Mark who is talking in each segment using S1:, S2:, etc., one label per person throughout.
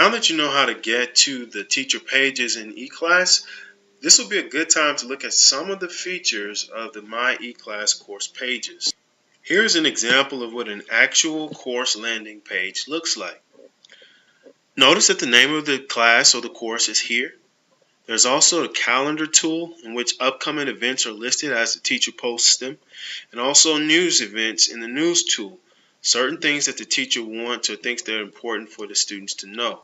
S1: Now that you know how to get to the teacher pages in eClass, this will be a good time to look at some of the features of the My eClass course pages. Here's an example of what an actual course landing page looks like. Notice that the name of the class or the course is here. There's also a calendar tool in which upcoming events are listed as the teacher posts them, and also news events in the news tool, certain things that the teacher wants or thinks they're important for the students to know.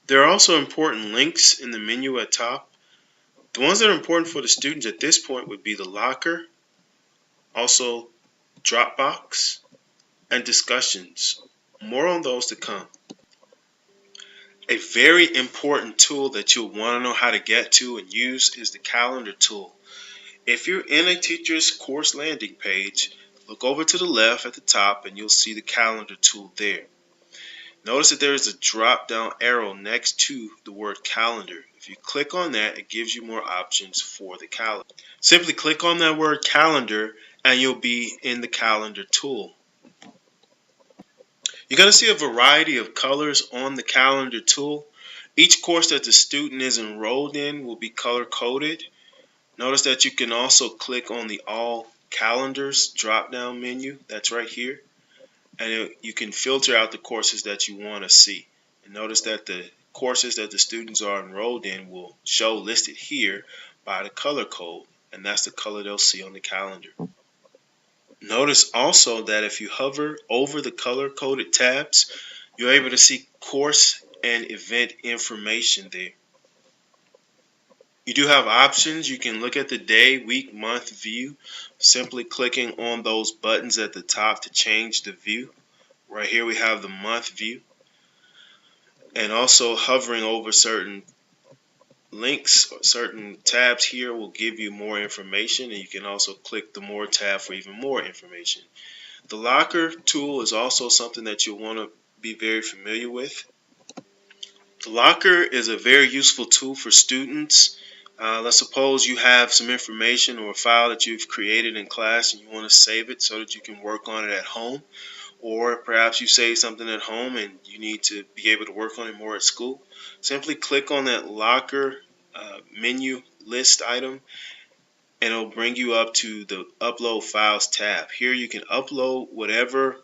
S1: There are also important links in the menu at top. The ones that are important for the students at this point would be the locker, also Dropbox, and discussions. More on those to come. A very important tool that you'll want to know how to get to and use is the calendar tool. If you're in a teacher's course landing page, look over to the left at the top and you'll see the calendar tool there. Notice that there is a drop down arrow next to the word calendar. If you click on that, it gives you more options for the calendar. Simply click on that word calendar and you'll be in the calendar tool. You're going to see a variety of colors on the calendar tool. Each course that the student is enrolled in will be color coded. Notice that you can also click on the All Calendars drop down menu that's right here, and you can filter out the courses that you want to see. And notice that the courses that the students are enrolled in will show listed here by the color code, and that's the color they'll see on the calendar. Notice also that if you hover over the color-coded tabs, you're able to see course and event information there. You do have options. You can look at the day, week, month view, simply clicking on those buttons at the top to change the view. Right here we have the month view, and also hovering over certain links or certain tabs here will give you more information, and you can also click the More tab for even more information. The locker tool is also something that you'll want to be very familiar with. The locker is a very useful tool for students. Let's suppose you have some information or a file that you've created in class and you want to save it so that you can work on it at home, or perhaps you save something at home and you need to be able to work on it more at school. Simply click on that locker menu list item and it'll bring you up to the Upload Files tab. Here you can upload whatever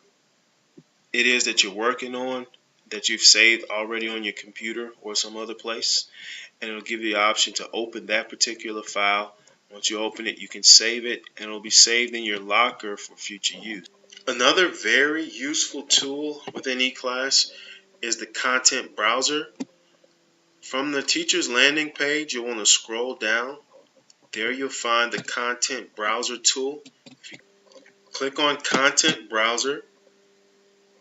S1: it is that you're working on that you've saved already on your computer or some other place, and it'll give you the option to open that particular file. Once you open it, you can save it and it'll be saved in your locker for future use. Another very useful tool within eClass is the content browser. From the teacher's landing page, you'll want to scroll down. There you'll find the content browser tool. If you click on content browser,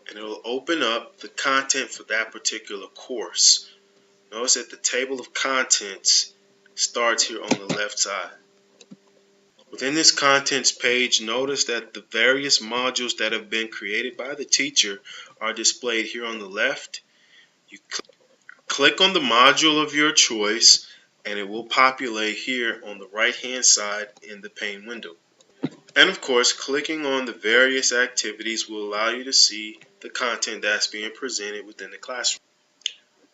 S1: and it will open up the content for that particular course. Notice that the table of contents starts here on the left side. Within this contents page, notice that the various modules that have been created by the teacher are displayed here on the left. You click on the module of your choice and it will populate here on the right hand side in the pane window. And of course, clicking on the various activities will allow you to see the content that's being presented within the classroom.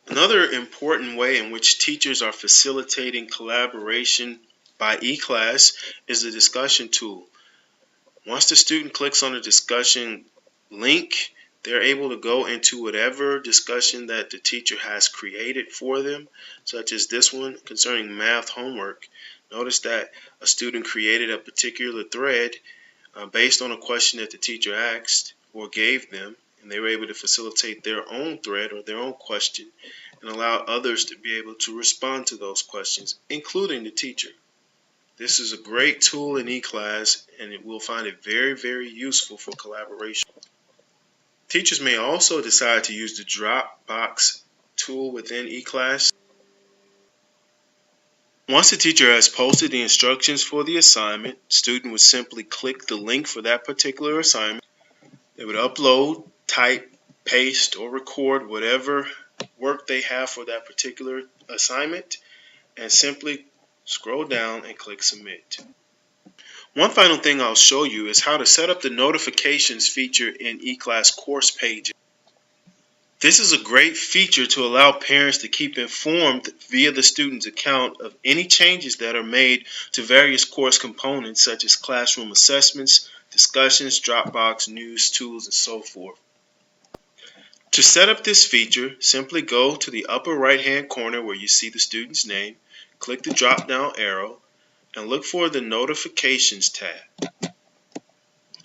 S1: Another important way in which teachers are facilitating collaboration by eClass is the discussion tool. Once the student clicks on the discussion link, they're able to go into whatever discussion that the teacher has created for them, such as this one concerning math homework. Notice that a student created a particular thread based on a question that the teacher asked or gave them, and they were able to facilitate their own thread or their own question and allow others to be able to respond to those questions, including the teacher. This is a great tool in eClass, and it will find it very, very useful for collaboration. Teachers may also decide to use the Dropbox tool within eClass. Once the teacher has posted the instructions for the assignment, the student would simply click the link for that particular assignment. They would upload, type, paste, or record whatever work they have for that particular assignment, and simply scroll down and click submit. One final thing I'll show you is how to set up the notifications feature in eClass course pages. This is a great feature to allow parents to keep informed via the student's account of any changes that are made to various course components such as classroom assessments, discussions, Dropbox, news, tools, and so forth. To set up this feature, simply go to the upper right-hand corner where you see the student's name, click the drop-down arrow, and look for the Notifications tab.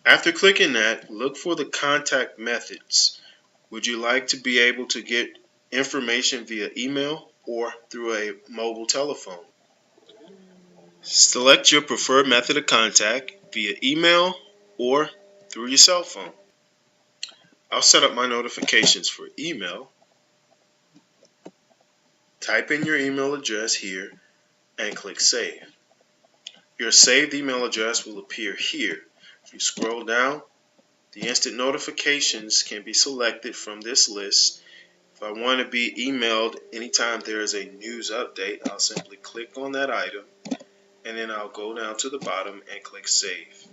S1: After clicking that, look for the contact methods. Would you like to be able to get information via email or through a mobile telephone? Select your preferred method of contact via email or through your cell phone. I'll set up my notifications for email. Type in your email address here and click Save. Your saved email address will appear here. If you scroll down, the instant notifications can be selected from this list. If I want to be emailed anytime there is a news update, I'll simply click on that item and then I'll go down to the bottom and click Save.